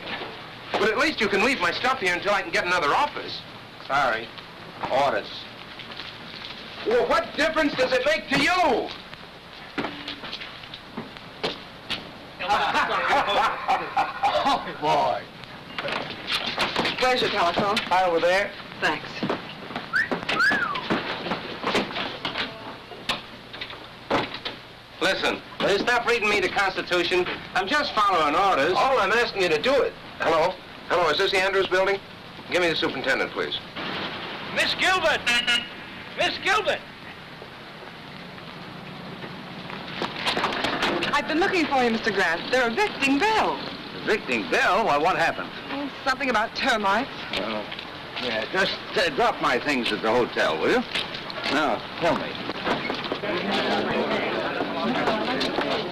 at least you can leave my stuff here until I can get another office. Sorry. Orders. Well, what difference does it make to you? Oh, boy. Where's your telephone? Over there. Thanks. Listen, will you stop reading me the Constitution? I'm just following orders. All I'm asking you to do it. Hello? Hello, is this the Andrews building? Give me the superintendent, please. Miss Gilbert! Miss Gilbert! I've been looking for you, Mr. Grant. They're evicting Bill. Evicting Bill? Why, what happened? Oh, something about termites. Yeah, just drop my things at the hotel, will you? Now, tell me.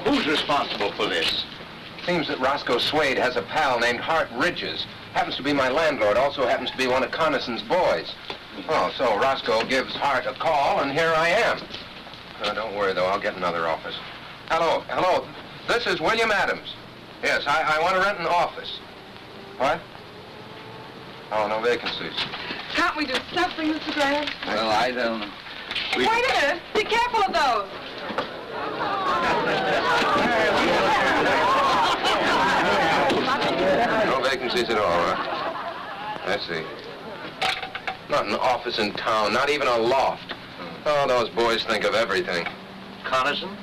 Who's responsible for this? Seems that Roscoe Swade has a pal named Hart Ridges. Happens to be my landlord, also happens to be one of Connison's boys. Oh, so Roscoe gives Hart a call, and here I am. Don't worry, though. I'll get another office. Hello. This is William Adams. Yes, I want to rent an office. What? Oh, no vacancies. Can't we do something, Mr. Grant? Well, I don't know. Wait a minute. Be careful of those. No vacancies at all, huh? I see. Not an office in town, not even a loft. Oh, those boys think of everything. Coniston?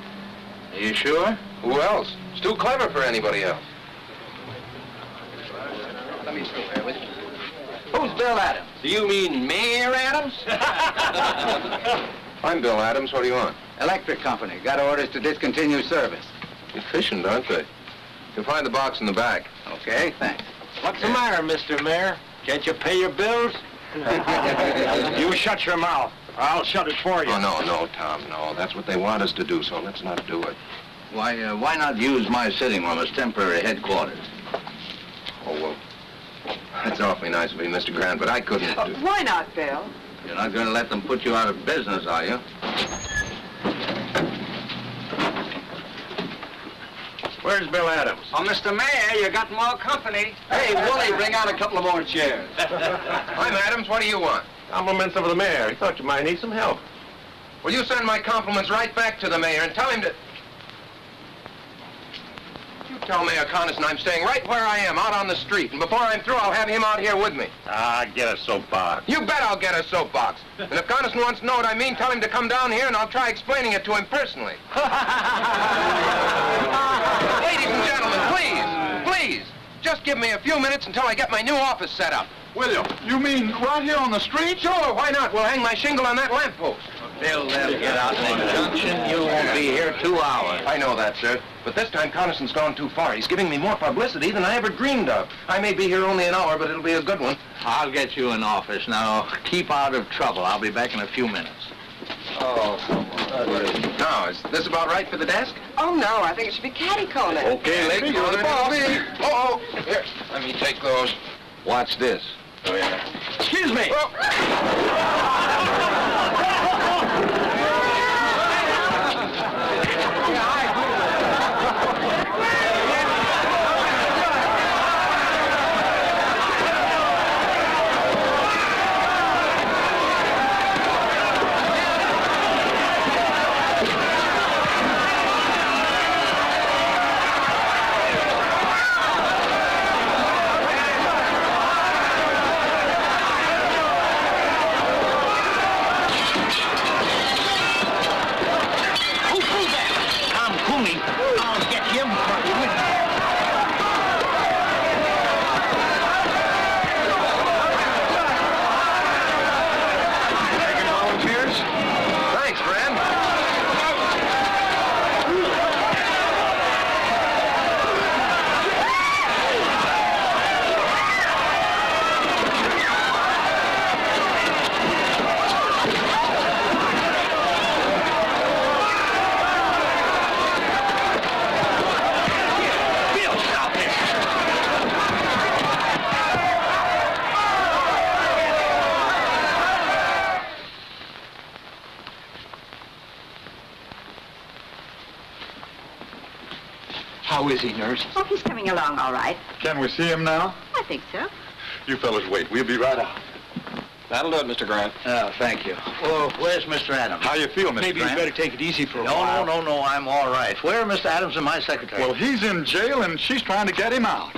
Are you sure? Who else? It's too clever for anybody else. Let me through here with you. Who's Bill Adams? Do you mean Mayor Adams? I'm Bill Adams. What do you want? Electric company. Got orders to discontinue service. Efficient, aren't they? You'll find the box in the back. Okay, thanks. What's the matter, Mr. Mayor? Can't you pay your bills? You shut your mouth. I'll shut it for you. Oh, no, Tom, no. That's what they want us to do, so let's not do it. Why not use my sitting room as temporary headquarters? Oh, well, that's awfully nice of you, Mr. Grant, but I couldn't do... Why not, Bill? You're not going to let them put you out of business, are you? Where's Bill Adams? Oh, Mr. Mayor, you got more company. Hey, Willie, bring out a couple of more chairs. I'm Adams. What do you want? Compliments of the mayor. He thought you might need some help. Will you send my compliments right back to the mayor and tell him to... You tell Mayor Coniston I'm staying right where I am, out on the street. And before I'm through, I'll have him out here with me. Get a soapbox. You bet I'll get a soapbox. And if Coniston wants to know what I mean, tell him to come down here and I'll try explaining it to him personally. Ladies and gentlemen, please, just give me a few minutes until I get my new office set up. William, you mean right here on the street? Sure, why not? We'll hang my shingle on that lamppost. Bill, they'll get out in the junction. You won't be here 2 hours. I know that, sir. But this time Coniston's gone too far. He's giving me more publicity than I ever dreamed of. I may be here only an hour, but it'll be a good one. I'll get you an office. Now, keep out of trouble. I'll be back in a few minutes. Oh, now, is this about right for the desk? Oh, no. I think it should be catty-corner. Okay, ladies on the ball. Oh, here, let me take those. Watch this. Oh, yeah. Excuse me. How is he, nurse? Oh, he's coming along all right. Can we see him now? I think so. You fellas wait. We'll be right out. That'll do it, Mr. Grant. Thank you. Well, where's Mr. Adams? How you feel, Mr. Maybe Grant? you better take it easy for a while. No, I'm all right. Where are Mr. Adams and my secretary? Well, he's in jail, and she's trying to get him out.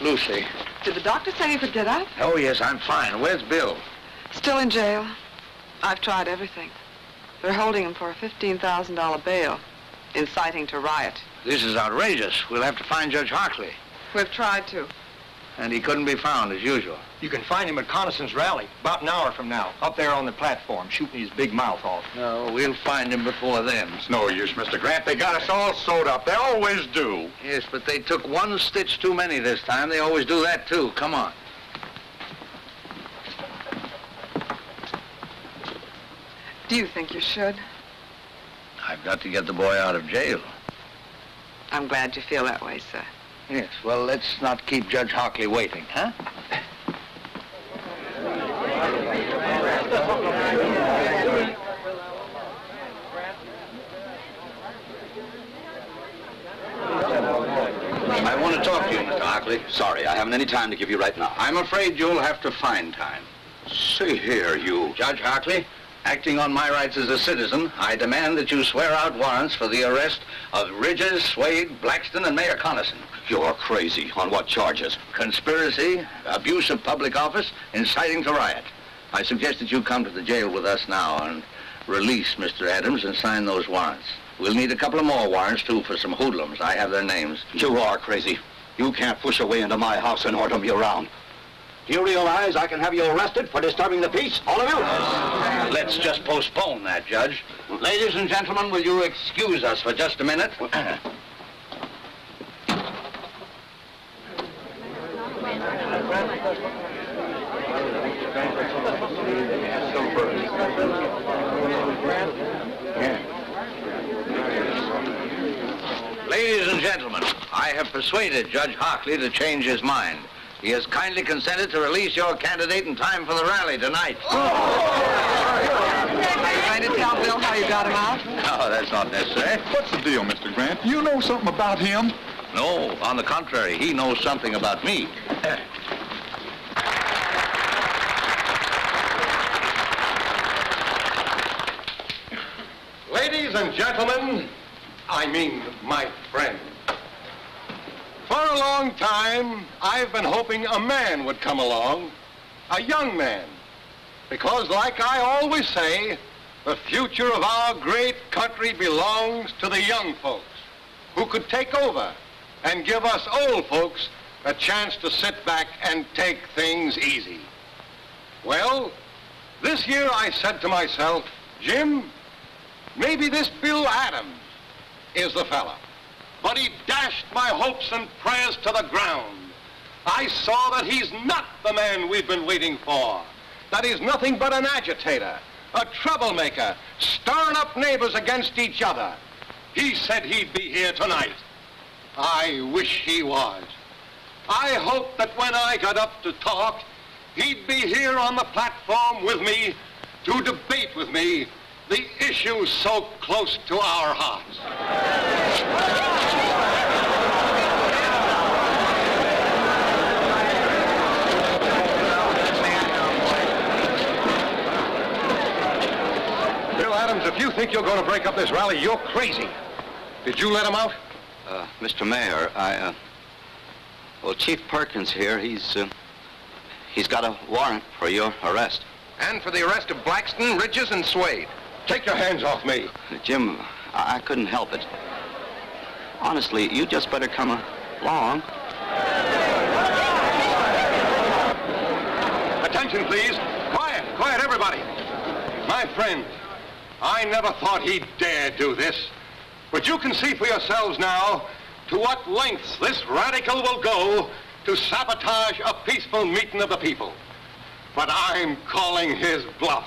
Lucy. Did the doctor say you could get out? Oh, yes, I'm fine. Where's Bill? Still in jail. I've tried everything. They're holding him for a $15,000 bail, inciting to riot. This is outrageous. We'll have to find Judge Harkley. We've tried to. And he couldn't be found, as usual. You can find him at Coniston's rally, about an hour from now, up there on the platform, shooting his big mouth off. No, we'll find him before then. It's no use, Mr. Grant. They got us all sewed up. They always do. Yes, but they took one stitch too many this time. They always do that, too. Come on. Do you think you should? I've got to get the boy out of jail. I'm glad you feel that way, sir. Yes, well, let's not keep Judge Harkley waiting, huh? Hockley. Sorry, I haven't any time to give you right now. I'm afraid you'll have to find time. See here, you... Judge Hockley, acting on my rights as a citizen, I demand that you swear out warrants for the arrest of Ridges, Swade, Blackston, and Mayor Connison. You're crazy. On what charges? Conspiracy, abuse of public office, inciting to riot. I suggest that you come to the jail with us now and release Mr. Adams and sign those warrants. We'll need a couple of more warrants, too, for some hoodlums. I have their names. You are crazy. You can't push your way into my house and order me around. Do you realize I can have you arrested for disturbing the peace, all of you? Let's just postpone that, Judge. Ladies and gentlemen, will you excuse us for just a minute? Ladies and gentlemen, I have persuaded Judge Hockley to change his mind. He has kindly consented to release your candidate in time for the rally tonight. Are you going to tell Bill how you got him out? No, that's not necessary. What's the deal, Mr. Grant? You know something about him? No, on the contrary, he knows something about me. Ladies and gentlemen, I mean my friend. For a long time, I've been hoping a man would come along, a young man. Because like I always say, the future of our great country belongs to the young folks who could take over and give us old folks a chance to sit back and take things easy. Well, this year I said to myself, Jim, maybe this Bill Adams is the fella. But he dashed my hopes and prayers to the ground. I saw that he's not the man we've been waiting for. That he's nothing but an agitator, a troublemaker, stirring up neighbors against each other. He said he'd be here tonight. I wish he was. I hoped that when I got up to talk, he'd be here on the platform with me to debate with me the issues so close to our hearts. Bill Adams, if you think you're going to break up this rally, you're crazy. Did you let him out? Mr. Mayor, well, Chief Perkins here, he's got a warrant for your arrest. And for the arrest of Blackston, Ridges, and Swade. Take your hands off me. Jim, I couldn't help it. Honestly, you just better come along. Attention, please. Quiet, quiet, everybody. My friend, I never thought he'd dare do this. But you can see for yourselves now to what lengths this radical will go to sabotage a peaceful meeting of the people. But I'm calling his bluff.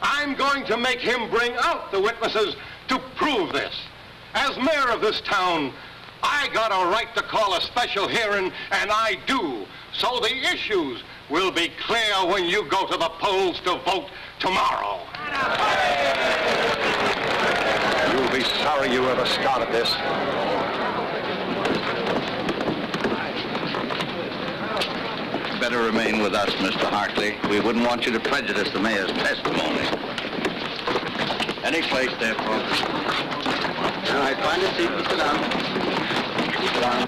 I'm going to make him bring out the witnesses to prove this. As mayor of this town, I got a right to call a special hearing, and I do. So the issues will be clear when you go to the polls to vote tomorrow. You'll be sorry you ever started this. Better remain with us, Mr. Hockley. We wouldn't want you to prejudice the mayor's testimony. Any place there, folks. All right, find a seat and sit down. Sit down.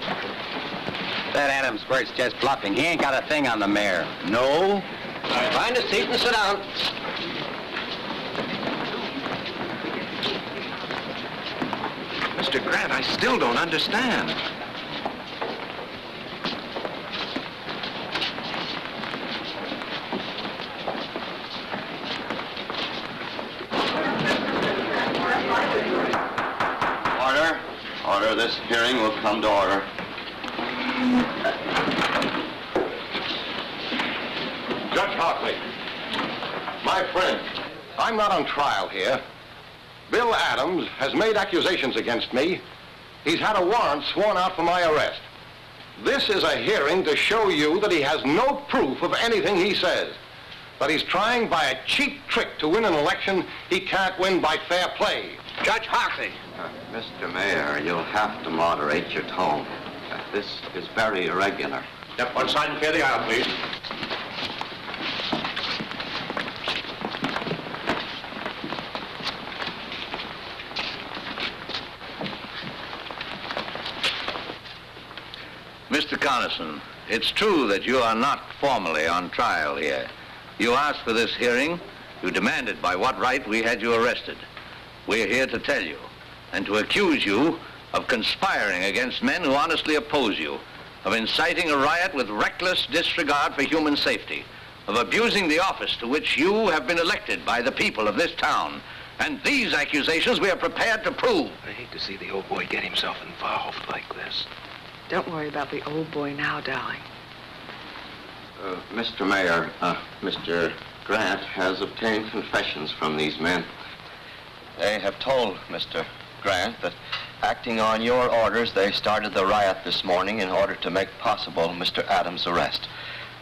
That Adams bird's just bluffing. He ain't got a thing on the mayor. No? Find a seat and sit down. Mr. Grant, I still don't understand. Order, this hearing will come to order. Judge Hockley, my friend, I'm not on trial here. Bill Adams has made accusations against me. He's had a warrant sworn out for my arrest. This is a hearing to show you that he has no proof of anything he says. That he's trying by a cheap trick to win an election he can't win by fair play. Judge Hockley. Mr. Mayor, you'll have to moderate your tone. This is very irregular. Step one side and clear the aisle, please. Mr. Connerson, it's true that you are not formally on trial here. You asked for this hearing. You demanded by what right we had you arrested. We're here to tell you and to accuse you of conspiring against men who honestly oppose you, of inciting a riot with reckless disregard for human safety, of abusing the office to which you have been elected by the people of this town. And these accusations we are prepared to prove. I hate to see the old boy get himself involved like this. Don't worry about the old boy now, darling. Mr. Mayor, Mr. Grant has obtained confessions from these men. They have told Mr. Grant that acting on your orders, they started the riot this morning in order to make possible Mr. Adams' arrest.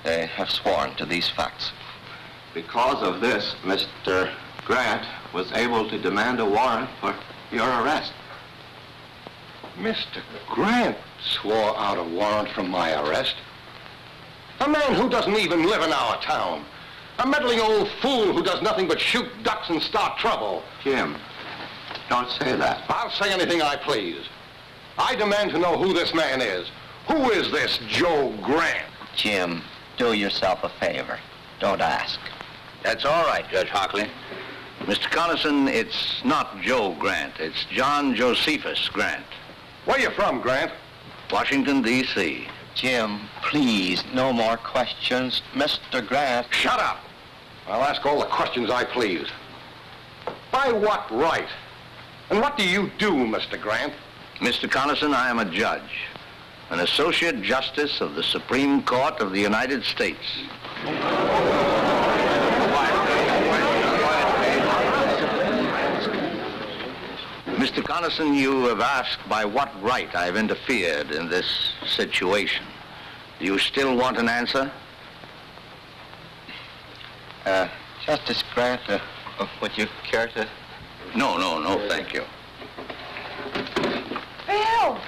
They have sworn to these facts. Because of this, Mr. Grant was able to demand a warrant for your arrest. Mr. Grant swore out a warrant for my arrest. A man who doesn't even live in our town. A meddling old fool who does nothing but shoot ducks and start trouble. Jim, don't say that. I'll say anything I please. I demand to know who this man is. Who is this Joe Grant? Jim, do yourself a favor. Don't ask. That's all right, Judge Hockley. Mr. Connerson, it's not Joe Grant. It's John Josephus Grant. Where you from, Grant? Washington, D.C. Jim, please, no more questions. Mr. Grant... Shut up! I'll ask all the questions I please. By what right? And what do you do, Mr. Grant? Mr. Connerson, I am a judge, an associate justice of the Supreme Court of the United States. Mr. Connerson, you have asked by what right I've interfered in this situation. Do you still want an answer? Justice Grant, would you care to... No, thank you.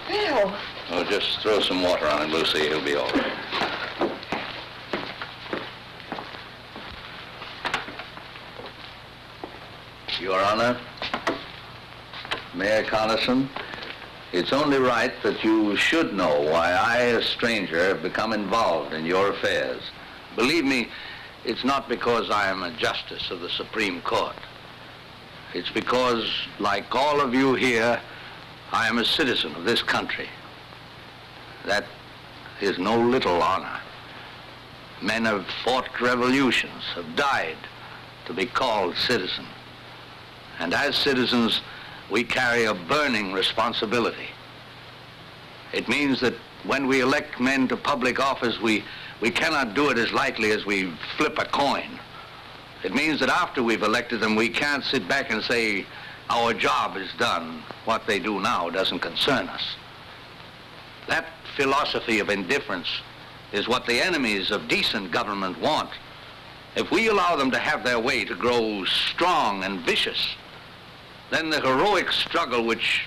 Bill! Oh, just throw some water on him, Lucy. He'll be all right. Your Honor, Mayor Connerson, it's only right that you should know why I, a stranger, have become involved in your affairs. Believe me, it's not because I am a justice of the Supreme Court. It's because, like all of you here, I am a citizen of this country. That is no little honor. Men have fought revolutions, have died to be called citizen. And as citizens, we carry a burning responsibility. It means that when we elect men to public office, we cannot do it as lightly as we flip a coin. It means that after we've elected them, we can't sit back and say, our job is done. What they do now doesn't concern us. That philosophy of indifference is what the enemies of decent government want. If we allow them to have their way, to grow strong and vicious, then the heroic struggle which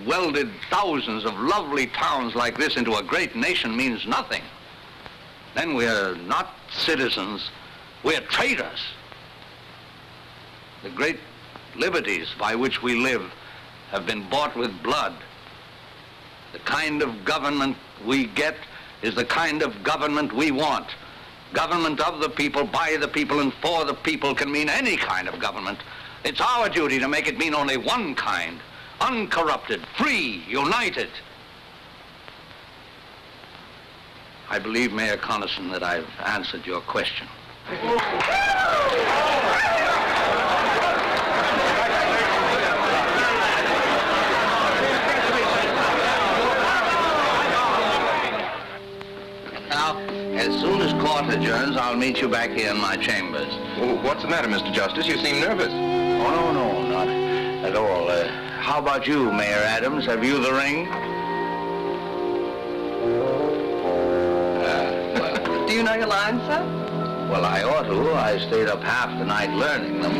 welded thousands of lovely towns like this into a great nation means nothing. Then we're not citizens, we're traitors. The great liberties by which we live have been bought with blood. The kind of government we get is the kind of government we want. Government of the people, by the people, and for the people can mean any kind of government. It's our duty to make it mean only one kind, uncorrupted, free, united. I believe, Mayor Connerson, that I've answered your question. Now, as soon as court adjourns, I'll meet you back here in my chambers. Oh, what's the matter, Mr. Justice? You seem nervous. Oh, no, not at all. How about you, Mayor Adams? Have you the ring? Do you know your lines, sir? Well, I ought to. I stayed up half the night learning them.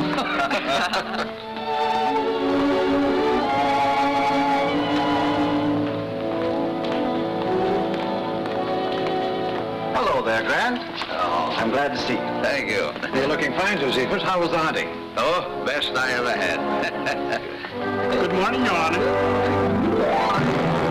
I'm glad to see you. Thank you. You're looking fine, Josephus. How was the hunting? Oh, best I ever had. Good morning, Your Honor.